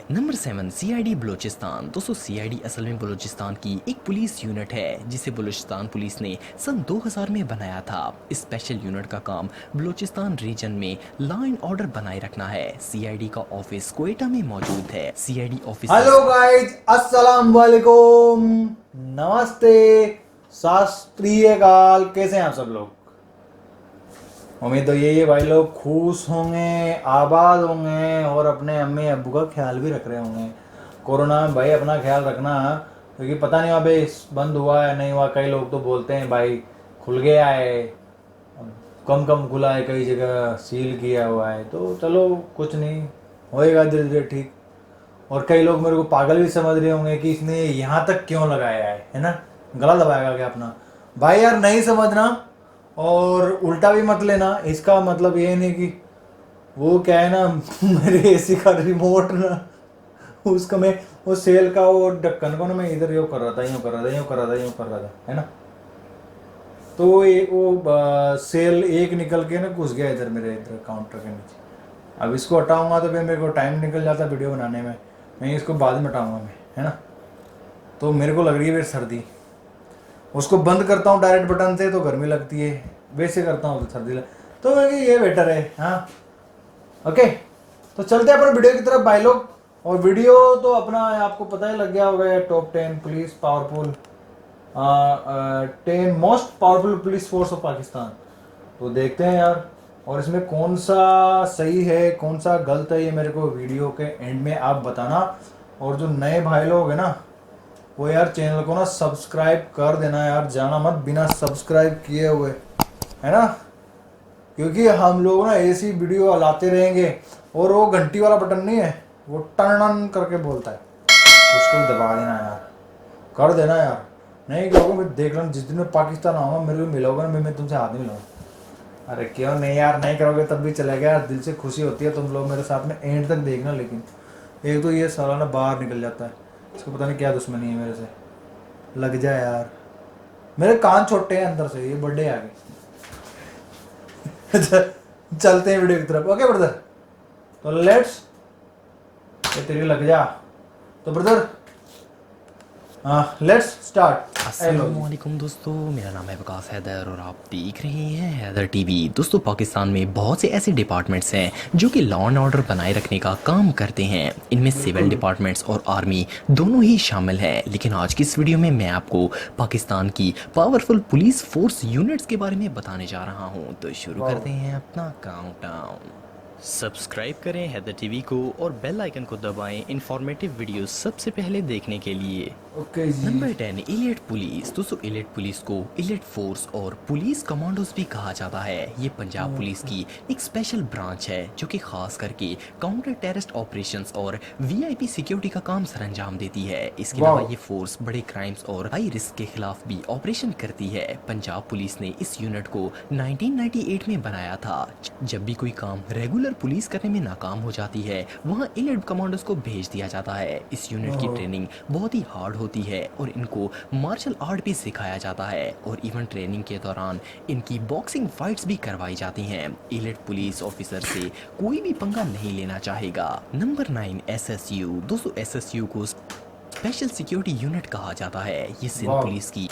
Number 7 CID Balochistan. दोस्तों CID असल में बलूचिस्तान की एक पुलिस यूनिट है जिसे बलूचिस्तान पुलिस ने सन 2000 में बनाया था। इस स्पेशल यूनिट का काम बलूचिस्तान रीजन में लॉ एंड ऑर्डर बनाए रखना है। सीआईडी का ऑफिस क्वेटा में मौजूद है। सीआईडी ऑफिस हेलो गाइस, अस्सलाम वालेकुम, नमस्ते, शास्त्रीय काल। कैसे हैं आप सब लोग? उम्मीद तो यही है भाई, लोग खुश होंगे, आबाद होंगे और अपने अम्मी अब्बू का ख्याल भी रख रहे होंगे। कोरोना में भाई अपना ख्याल रखना, क्योंकि पता नहीं अभी बंद हुआ है नहीं हुआ। कई लोग तो बोलते हैं भाई खुल गया है, कम कम खुला है, कई जगह सील किया हुआ है। तो चलो कुछ नहीं, होएगा धीरे धीरे ठीक। और कई लोग मेरे को पागल भी समझ रहे होंगे कि इसने यहाँ तक क्यों लगाया है ना, गला दबाएगा क्या अपना। भाई यार नहीं समझना और उल्टा भी मत लेना। इसका मतलब ये नहीं कि वो क्या है ना मेरे एसी का रिमोट ना, उसका मैं वो सेल का वो ढक्कन को ना मैं इधर यूँ कर रहा था, यूँ कर रहा था, यूँ कर रहा था, यूँ कर रहा था, है ना। तो वो सेल एक निकल के ना घुस गया इधर मेरे इधर काउंटर के नीचे। अब इसको हटाऊंगा तो फिर मेरे को टाइम निकल जाता वीडियो बनाने में। मैं इसको बाद में हटाऊंगा मैं, है ना। तो मेरे को लग रही है फिर सर्दी। उसको बंद करता हूँ डायरेक्ट बटन से तो गर्मी लगती है, वैसे करता हूँ तो सर्दी तो मैं ये बेटर है। हाँ ओके, तो चलते हैं अपने वीडियो की तरफ भाई लोग। और वीडियो तो अपना आपको पता ही लग गया होगा, top 10 police powerful 10 most powerful police force of Pakistan. तो देखते हैं यार, और इसमें कौन सा सही है कौन सा गलत है ये मेरे को वीडियो के एंड में आप बताना। और जो नए भाई लोग हैं ना, वो यार चैनल को ना सब्सक्राइब कर देना यार, जाना मत बिना सब्सक्राइब किए हुए, है ना। क्योंकि हम लोग ना ऐसी वीडियो लाते रहेंगे। और वो घंटी वाला बटन नहीं है, वो टन करके बोलता है, उसको भी दबा देना यार, कर देना यार। नहीं करोगे मैं देख रहा हूँ, जिस दिन मैं पाकिस्तान आऊँगा मेरे को मिलोगे ना, मैं तुमसे हाथ नहीं मिलाऊंगा। अरे क्यों नहीं यार, नहीं करोगे तब भी चलेगा यार, दिल से खुशी होती है तुम लोग मेरे साथ में एंड तक देखना। लेकिन एक तो ये साला ना बाहर निकल जाता है, इसको पता नहीं क्या दुश्मनी है मेरे से। लग जाए यार, मेरे कान छोटे हैं अंदर से, ये बर्थडे आ गए। चलते हैं वीडियो की तरफ। ओके ब्रदर, तो लेट्स, ये तेरी लग जा। तो ब्रदर लेट्स स्टार्ट। अस्सलामुअलैकुम दोस्तों, मेरा नाम है विकास हैदर और आप देख रहे हैं हैदर टीवी। दोस्तों पाकिस्तान में बहुत से ऐसे डिपार्टमेंट्स हैं जो कि लॉ एंड ऑर्डर बनाए रखने का काम करते हैं। इनमें सिविल डिपार्टमेंट्स और आर्मी दोनों ही शामिल हैं। लेकिन आज की इस वीडियो में मैं आपको पाकिस्तान की पावरफुल पुलिस फोर्स यूनिट्स के बारे में बताने जा रहा हूँ। तो शुरू करते हैं अपना काउंटडाउन। सब्सक्राइब करें हैदर टीवी को और बेल आइकन को दबाएं इंफॉर्मेटिव वीडियो सबसे पहले देखने के लिए। Okay ji. Number 10 elite police. दोस्तों इलीट पुलिस को इलीट फोर्स और पुलिस कमांडोज भी कहा जाता है। ये पंजाब पुलिस की एक स्पेशल ब्रांच है जो कि खास करके काउंटर टेररिस्ट ऑपरेशंस और वीआईपी सिक्योरिटी का काम सरंजाम देती है। इसके अलावा ये फोर्स बड़े क्राइम्स और हाई रिस्क के खिलाफ भी ऑपरेशन करती है। पंजाब पुलिस ने इस यूनिट को 1998 में बनाया था। जब भी कोई काम रेगुलर पुलिस करने में नाकाम हो जाती है, वहाँ इलीट कमांडोज को भेज दिया जाता है। इस यूनिट की ट्रेनिंग बहुत ही हार्ड होती है और इनको मार्शल आर्ट भी सिखाया जाता है और इवन ट्रेनिंग के दौरान इनकी बॉक्सिंग फाइट्स भी करवाई जाती हैं। इलीट पुलिस ऑफिसर से कोई भी पंगा नहीं लेना चाहेगा। Number 9 SSU. दोस्तों एसएसयू को स्पेशल सिक्योरिटी यूनिट कहा जाता है। ये सिंध पुलिस की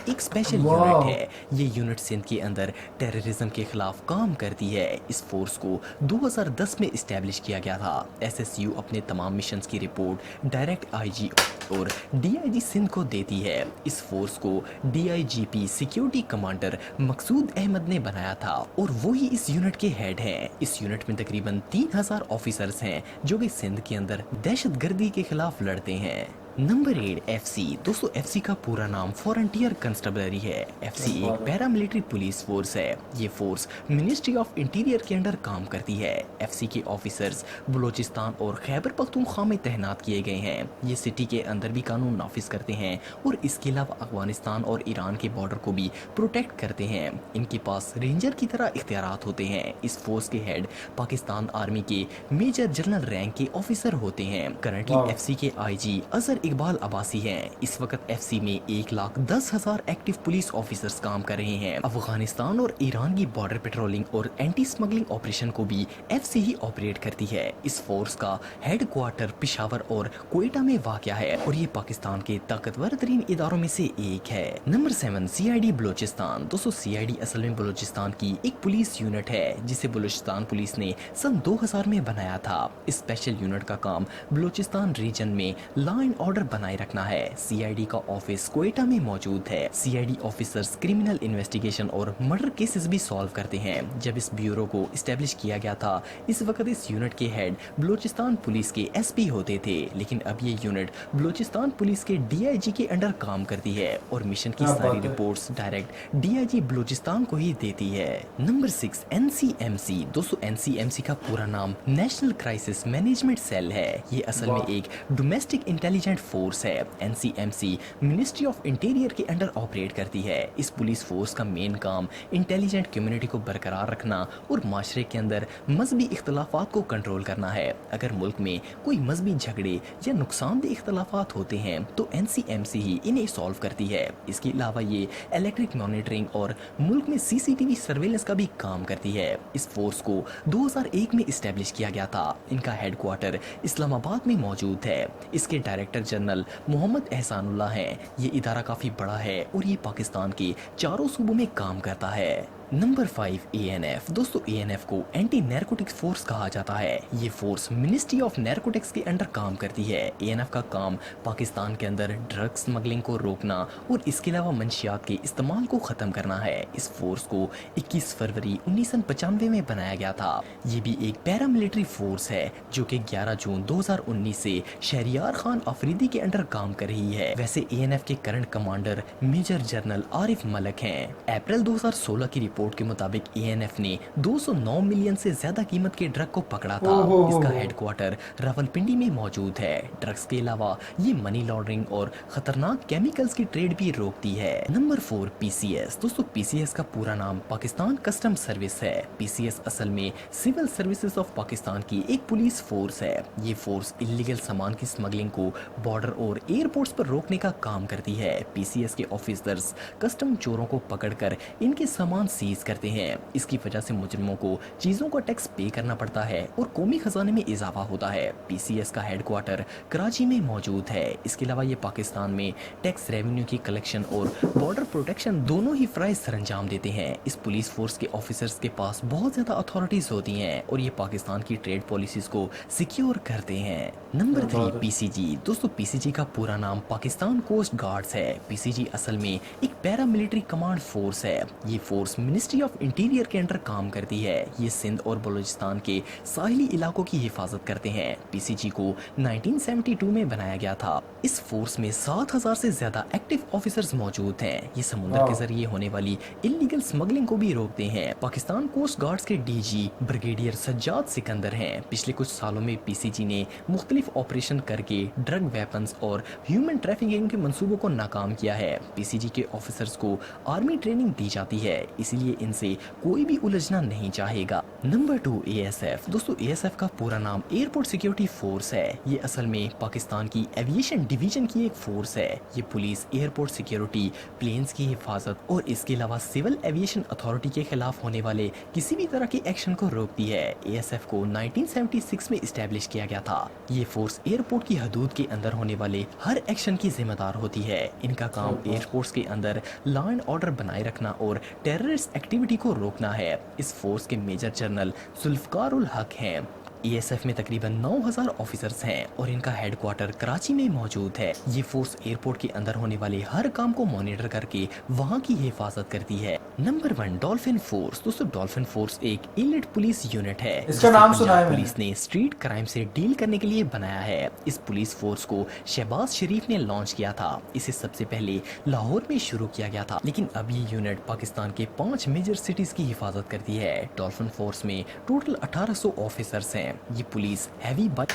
एक स्पेशल यूनिट है। ये यूनिट सिंध के अंदर टेररिज्म के खिलाफ काम करती है। इस फोर्स को 2010 में इस्टेब्लिश किया गया था। एसएसयू अपने तमाम मिशंस की रिपोर्ट डायरेक्ट आईजी और डीआईजी सिंध को देती है। इस फोर्स को डीआईजीपी सिक्योरिटी कमांडर मकसूद अहमद ने बनाया था और वो ही इस यूनिट के हेड हैं। इस यूनिट में तकरीबन 3000 ऑफिसर्स हैं जो कि सिंध के अंदर दहशतगर्दी के खिलाफ लड़ते हैं। Number 8 FC. दोस्तों एफसी का पूरा नाम फ्रंटियर कंस्टेबलरी है। एफसी एक पैरामिलिट्री पुलिस फोर्स है। ये फोर्स मिनिस्ट्री ऑफ इंटीरियर के अंडर काम करती है। एफसी के ऑफिसर्स बलूचिस्तान और खैबर पख्तूनख्वा में तैनात किए गए हैं। ये सिटी के अंदर भी कानून नाफिज करते हैं और इसके अलावा अफगानिस्तान और ईरान के बॉर्डर को भी प्रोटेक्ट करते हैं। इनके पास रेंजर की तरह इख्तियारात होते हैं। इस फोर्स के हेड पाकिस्तान आर्मी के मेजर जनरल रैंक के ऑफिसर होते हैं। करंटली एफसी के आईजी अजहर इकबाल अब्बासी हैं। इस वक्त एफसी में 1,10,000 एक्टिव पुलिस ऑफिसर्स काम कर रहे हैं। अफगानिस्तान और ईरान की बॉर्डर पेट्रोलिंग और एंटी स्मगलिंग ऑपरेशन को भी एफसी ही ऑपरेट करती है। इस फोर्स का हेड क्वार्टर पिशावर और क्वेटा में वाक़या है और ये पाकिस्तान के ताकतवर तरीन इदारों में से एक है। Number 7 CID Balochistan. दोस्तों CID असल में बलोचिस्तान की एक पुलिस यूनिट है जिसे बलोचिस्तान पुलिस ने सन 2000 में बनाया था। इस स्पेशल यूनिट का काम बलोचिस्तान रीजन में लॉ एंड ऑर्डर बनाए रखना है। CID का ऑफिस क्वेटा में मौजूद है। CID ऑफिसर्स क्रिमिनल इन्वेस्टिगेशन और मर्डर केसेस भी सॉल्व करते हैं। जब इस ब्यूरो को इस्टेब्लिश किया गया था इस वक्त इस यूनिट के हेड बलोचिस्तान पुलिस के SP होते थे, लेकिन अब ये यूनिट बलोचिस्तान पुलिस के DIG के अंडर काम करती है और मिशन की सारी रिपोर्ट्स डायरेक्ट DIG बलूचिस्तान को ही देती है। Number 6 NCMC। दोस्तों NCMC का पूरा नाम नेशनल क्राइसिस मैनेजमेंट सेल है। ये असल में एक डोमेस्टिक इंटेलिजेंट फोर्स है। NCMC मिनिस्ट्री ऑफ इंटीरियर के अंडर ऑपरेट करती है। इस पुलिस फोर्स का मेन काम इंटेलिजेंट कम्युनिटी को बरकरार रखना और माशरे के अंदर मजहबी इख्तलाफात को कंट्रोल करना है। अगर मुल्क में कोई मजहबी झगड़े या नुकसानदेह इख्तलाफात होते हैं तो NCMC ही इन्हें सॉल्व करती है। इसके अलावा ये इलेक्ट्रिक मॉनिटरिंग और मुल्क में CCTV सर्वेलेंस का भी काम करती है। इस फोर्स को 2001 में इस्टेब्लिश किया गया था। इनका हेडक्वार्टर इस्लामाबाद में मौजूद है। इसके डायरेक्टर जनरल मोहम्मद एहसानुल्लाह हैं। ये इदारा काफ़ी बड़ा है और ये पाकिस्तान के चारों सूबों में काम करता है। Number 5 ANF। दोस्तों ANF को एंटी नैरकोटिक्स फोर्स कहा जाता है। ये फोर्स मिनिस्ट्री ऑफ नैरकोटिक्स के अंडर काम करती है। ANF का काम पाकिस्तान के अंदर ड्रग स्मगलिंग को रोकना और इसके अलावा मंशियात के इस्तेमाल को ख़त्म करना है। इस फोर्स को 21 फरवरी 1995 में बनाया गया था। ये भी एक पैरामिलिट्री फोर्स है जो कि 11 जून 2019 से शहरियार खान अफरीदी के अंडर काम कर रही है। वैसे ANF के current commander major general Arif Malak हैं। अप्रैल 2016 की रिपोर्ट के मुताबिक ANF ने 209 मिलियन से ज्यादा कीमत के ड्रग को पकड़ा था। इसका हेडक्वार्टर रावलपिंडी में मौजूद है। ड्रग्स के अलावा ये मनी लॉन्ड्रिंग और खतरनाक केमिकल्स की ट्रेड भी रोकती है। Number 4 PCS। दोस्तों PCS का पूरा नाम पाकिस्तान कस्टम सर्विस है। PCS असल में सिविल सर्विसेज ऑफ पाकिस्तान की एक पुलिस फोर्स है। ये फोर्स इलीगल सामान की स्मगलिंग को बॉर्डर और एयरपोर्ट्स पर रोकने का काम करती है। PCS के ऑफिसर्स कस्टम चोरों को पकड़कर इनके सामान सीज करते हैं। इसकी वजह से मुजरिमों को चीजों का टैक्स पे करना पड़ता है और कौमी खजाने में इजाफा होता है। PCS का हेडक्वार्टर कराची में मौजूद है। इसके अलावा ये पाकिस्तान में टैक्स रेवेन्यू की कलेक्शन और बॉर्डर प्रोटेक्शन दोनों ही फराइज सरंजाम देते हैं। इस पुलिस फोर्स के ऑफिसर्स के पास बहुत ज्यादा अथॉरिटीज होती हैं और ये पाकिस्तान की ट्रेड पॉलिसीज को सिक्योर करते हैं। Number 3 PCG। दोस्तों PCG का पूरा नाम पाकिस्तान कोस्ट गार्ड्स है। PCG असल में एक पैरामिलिट्री कमांड फोर्स है। ये फोर्स मिनिस्ट्री ऑफ इंटीरियर के अंडर काम करती है। ये सिंध और बलूचिस्तान के साहिली इलाकों की हिफाजत करते हैं। PCG को 1972 में बनाया गया था। इस फोर्स में 7000 से ज्यादा एक्टिव ऑफिसर्स मौजूद हैं। ये समुद्र के जरिए होने वाली इलीगल स्मगलिंग को भी रोकते हैं। पाकिस्तान कोस्ट गार्ड्स के DG ब्रिगेडियर सज्जाद सिकंदर हैं। पिछले कुछ सालों में PCG ने मुख्तलिफ ऑपरेशन करके ड्रग वेपन्स और ह्यूमन ट्रैफिकिंग के मंसूबों को नाकाम किया है। PCG के ऑफिसर्स को आर्मी ट्रेनिंग दी जाती है, इसलिए इनसे कोई भी उलझना नहीं चाहेगा। Number 2 ASF। दोस्तों ASF का पूरा नाम एयरपोर्ट सिक्योरिटी फोर्स है। ये असल में पाकिस्तान की एविएशन डिवीजन की एक फोर्स है। ये पुलिस एयरपोर्ट सिक्योरिटी, प्लेन्स की हिफाजत और इसके अलावा सिविल एविएशन अथॉरिटी के खिलाफ होने वाले किसी भी तरह के एक्शन को रोकती है। ASF को 1976 में इस्टेब्लिश किया गया था। ये फोर्स एयरपोर्ट की हदूद के अंदर होने वाले हर एक्शन की जिम्मेदार होती है। इनका काम एयरपोर्ट्स के अंदर लॉ एंड ऑर्डर बनाए रखना और टेररिस्ट एक्टिविटी को रोकना है। इस फोर्स के मेजर जनरल जुल्फकार उल हक हैं। ASF में तकरीबन 9000 ऑफिसर्स हैं और इनका हेडक्वार्टर कराची में मौजूद है। ये फोर्स एयरपोर्ट के अंदर होने वाले हर काम को मॉनिटर करके वहाँ की हिफाजत करती है। Number 1 dolphin force. दोस्तों डॉल्फिन फोर्स एक एलिट पुलिस यूनिट है। इसका नाम सुना है पुलिस ने स्ट्रीट क्राइम से डील करने के लिए बनाया है। इस पुलिस फोर्स को शहबाज शरीफ ने लॉन्च किया था। इसे सबसे पहले लाहौर में शुरू किया गया था, लेकिन अब ये यूनिट पाकिस्तान के 5 मेजर सिटीज की हिफाजत करती है। डॉल्फिन फोर्स में टोटल 1800 ऑफिसर्स हैं। ये पुलिस हैवी बाइक।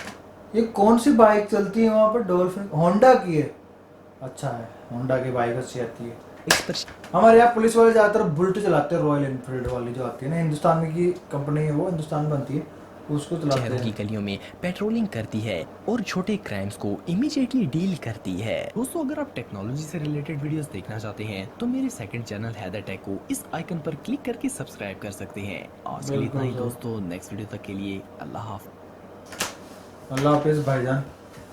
ये कौन सी बाइक चलती है वहाँ पर? डॉल्फिन होंडा की है। अच्छा है, होंडा की बाइक अच्छी आती है। हमारे यहाँ पुलिस वाले ज़्यादातर बुलेट चलाते हैं, रॉयल एनफील्ड वाली जो आती है ना, हिंदुस्तान की कंपनी है, वो हिंदुस्तान बनती है। उसको चलाते शहरों की हैं। गलियों में पेट्रोलिंग करती है और छोटे क्राइम्स को इमीडिएटली डील करती है। दोस्तों, अगर आप टेक्नोलॉजी से रिलेटेड वीडियोस देखना चाहते हैं तो मेरे सेकंड चैनल हैदर टेक को इस आइकन पर क्लिक करके सब्सक्राइब कर सकते हैं। आज के लिए इतना बिल्कुल ही सर। दोस्तों, नेक्स्ट वीडियो तक के लिए अल्लाह हाफ़िज़। अल्लाह हाफिज भाईजान।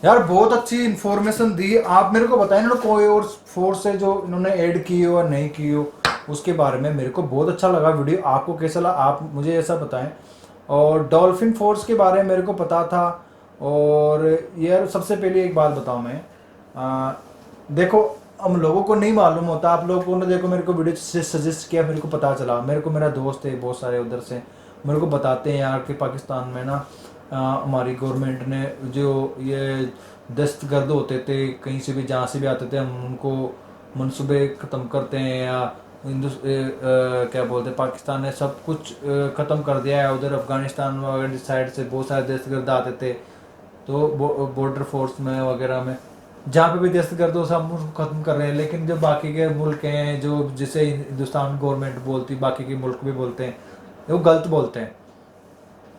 यार बहुत अच्छी इन्फॉर्मेशन दी। आप मेरे को बताएं ना कोई और फोर्स है जो इन्होंने ऐड की हो और नहीं की हो, उसके बारे में मेरे को बहुत अच्छा लगा वीडियो। आपको कैसा लगा आप मुझे ऐसा बताएं। और डॉल्फिन फोर्स के बारे में मेरे को पता था। और यार सबसे पहले एक बात बताऊं मैं, देखो हम लोगों को नहीं मालूम होता, आप लोगों ने देखो मेरे को वीडियो से सजेस्ट किया, मेरे को पता चला, मेरे को मेरा दोस्त है बहुत सारे उधर से मेरे को बताते हैं यार कि पाकिस्तान में ना हमारी गवर्नमेंट ने जो ये दस्तगर्द होते थे कहीं से भी जहाँ से भी आते थे, हम उनको मनसूबे ख़त्म करते हैं या क्या बोलते हैं, पाकिस्तान ने सब कुछ ख़त्म कर दिया है। उधर अफ़गानिस्तान वगैरह साइड से बहुत सारे दस्तगर्द आते थे, तो बॉर्डर फोर्स में वगैरह में जहाँ पे भी दस्तगर्द हो सब उसको ख़त्म कर रहे हैं। लेकिन जो बाकी के मुल्क हैं, जो जिसे हिंदुस्तान गवर्नमेंट बोलती, बाकी के मुल्क भी बोलते हैं, वो गलत बोलते हैं।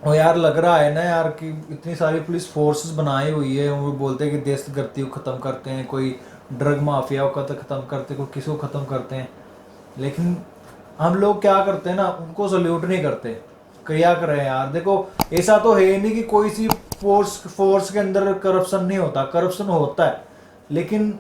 और यार लग रहा है ना यार कि इतनी सारी पुलिस फोर्सेस बनाई हुई है, वो बोलते हैं कि दहशतगर्दी को ख़त्म करते हैं, कोई ड्रग माफिया को ख़त्म करते हैं, कोई किसी को ख़त्म करते हैं। लेकिन हम लोग क्या करते हैं ना, उनको सल्यूट नहीं करते। क्या करें यार, देखो ऐसा तो है नहीं कि कोई सी फोर्स के अंदर करप्शन नहीं होता, करप्शन होता है, लेकिन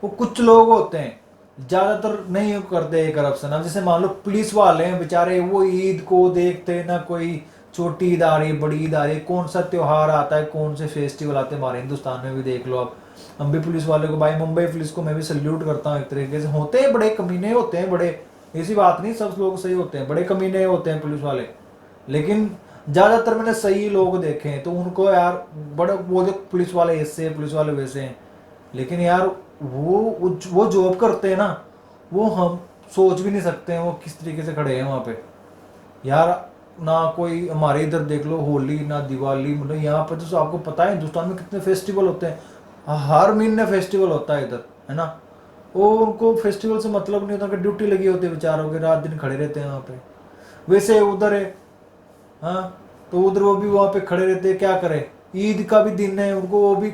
वो कुछ लोग होते हैं, ज्यादातर नहीं करते करप्शन। अब जैसे मान लो पुलिस वाले हैं बेचारे, वो ईद को देखते हैं ना, कोई छोटी ईद आ रही है, बड़ी ईद आ रही है, कौन सा त्योहार आता है, कौन से फेस्टिवल आते हैं, हमारे हिंदुस्तान में भी देख लो आप। हम भी पुलिस वाले को, भाई मुंबई पुलिस को मैं भी सल्यूट करता हूँ एक तरीके से। होते हैं बड़े कमीने होते हैं, बड़े ऐसी बात नहीं, सब लोग सही होते हैं, बड़े कमीने होते हैं पुलिस वाले, लेकिन ज्यादातर मैंने सही लोग देखे हैं। तो उनको यार बड़े वो जो पुलिस वाले ऐसे हैं, पुलिस वाले वैसे हैं, लेकिन यार वो जॉब करते हैं ना, वो हम सोच भी नहीं सकते हैं वो किस तरीके से खड़े हैं वहाँ पे यार। ना कोई हमारे इधर देख लो होली ना दिवाली, मतलब यहाँ पर तो आपको पता है हिंदुस्तान में कितने फेस्टिवल होते हैं, हर महीने फेस्टिवल होता है इधर, है ना। वो उनको फेस्टिवल से मतलब नहीं होता कि ड्यूटी लगी होती है बेचारों के, रात दिन खड़े रहते हैं वहाँ पे। वैसे उधर है, हाँ, तो उधर वो भी वहाँ पे खड़े रहते हैं, क्या करें, ईद का भी दिन है उनको, वो भी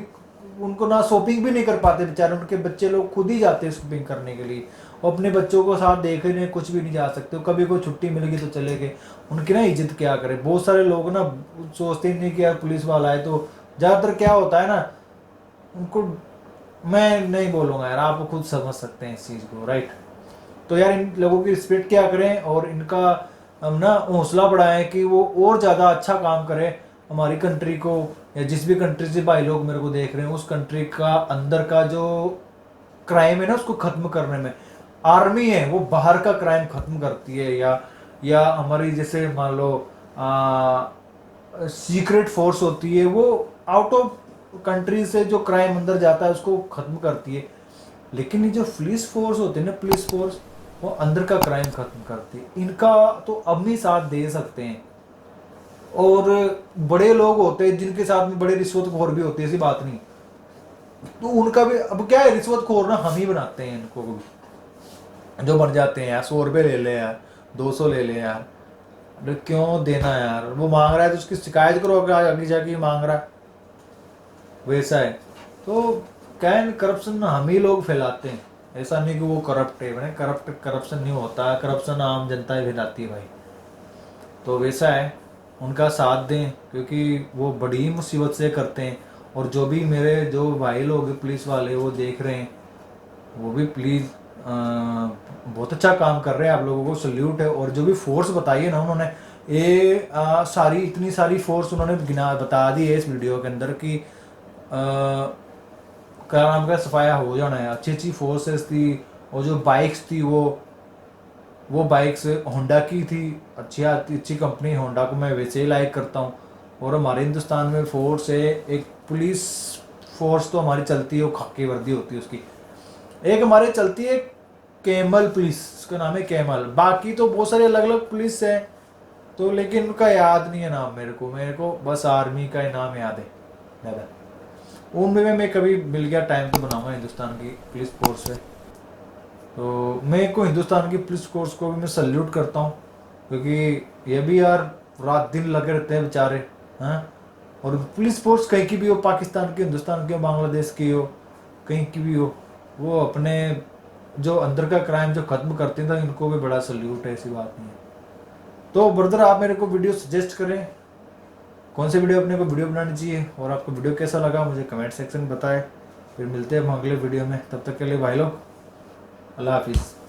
उनको ना शॉपिंग भी नहीं कर पाते बेचारे, उनके बच्चे लोग खुद ही जाते हैं शॉपिंग करने के लिए, वो अपने बच्चों को साथ देखने कुछ भी नहीं जा सकते, कभी कोई छुट्टी मिल गई तो चले गए। उनकी ना इज्जत क्या करे, बहुत सारे लोग ना सोचते ही नहीं कि यार पुलिस वाला है। तो ज़्यादातर क्या होता है ना, उनको मैं नहीं बोलूँगा यार, आप खुद समझ सकते हैं इस चीज़ को, राइट। तो यार इन लोगों की रिस्पेक्ट क्या करें और इनका हम ना हौसला बढ़ाएं कि वो और ज़्यादा अच्छा काम करें हमारी कंट्री को, या जिस भी कंट्री से भाई लोग मेरे को देख रहे हैं, उस कंट्री का अंदर का जो क्राइम है ना उसको ख़त्म करने में आर्मी है वो बाहर का क्राइम ख़त्म करती है, या हमारी जैसे मान लो सीक्रेट फोर्स होती है, वो आउट ऑफ कंट्री से जो क्राइम अंदर जाता है उसको ख़त्म करती है। लेकिन ये जो पुलिस फोर्स होती है ना, पुलिस फोर्स, वो अंदर का क्राइम खत्म करती है। इनका तो अपनी साथ दे सकते हैं। और बड़े लोग होते हैं जिनके साथ में बड़े रिश्वतखोर भी होते हैं, ऐसी बात नहीं, तो उनका भी अब क्या है, रिश्वतखोर ना हम ही बनाते हैं इनको भी। जो बन जाते हैं यार, 100 रुपये ले ले यार, 200 ले ले यार, अरे क्यों देना यार, वो मांग रहा है तो उसकी शिकायत करो अगर आगे जाके मांग रहा है, वैसा है। तो क्या है, करप्शन हम ही लोग फैलाते हैं, ऐसा नहीं कि वो करप्ट है, मैंने करप्शन नहीं होता, करप्शन आम जनता ही फैलाती है भाई। तो वैसा है, उनका साथ दें क्योंकि वो बड़ी मुसीबत से करते हैं। और जो भी मेरे जो भाई लोग हैं पुलिस वाले वो देख रहे हैं, वो भी प्लीज़ बहुत अच्छा काम कर रहे हैं, आप लोगों को सल्यूट है। और जो भी फोर्स बताई है ना उन्होंने, ये सारी इतनी सारी फोर्स उन्होंने गिना बता दी है इस वीडियो के अंदर कि क्या नाम का सफाया हो जाना है। अच्छी अच्छी फोर्सेस थी, और जो बाइक्स थी वो बाइक्स होंडा की थी, अच्छी अच्छी कंपनी, होंडा को मैं वैसे ही लाइक करता हूँ। और हमारे हिंदुस्तान में फोर्स है, एक पुलिस फोर्स तो हमारी चलती है, वो खाकी वर्दी होती है उसकी। एक हमारे चलती है कैमल पुलिस, उसका नाम है कैमल, बाकी तो बहुत सारे अलग अलग पुलिस है, तो लेकिन उनका याद नहीं है नाम मेरे को बस आर्मी का ही नाम याद है ज़्यादा। उनमें मैं कभी मिल गया टाइम तो बनाऊंगा हिंदुस्तान की पुलिस फोर्स से। तो मैं को हिंदुस्तान की पुलिस फोर्स को भी मैं सल्यूट करता हूँ, क्योंकि ये भी यार रात दिन लगे रहते हैं बेचारे, हाँ, और पुलिस फोर्स कहीं की भी हो, पाकिस्तान की, हिंदुस्तान की हो, बांग्लादेश की हो, कहीं की भी हो, वो अपने जो अंदर का क्राइम जो खत्म करते हैं, तो इनको भी बड़ा सल्यूट है, ऐसी बात नहीं है। तो ब्रदर आप मेरे को वीडियो सजेस्ट करें, कौन से वीडियो अपने को वीडियो बनानी चाहिए, और आपको वीडियो कैसा लगा मुझे कमेंट सेक्शन में बताएं। फिर मिलते हैं हम अगले वीडियो में, तब तक के लिए भाई लोग अल्लाह हाफिज़।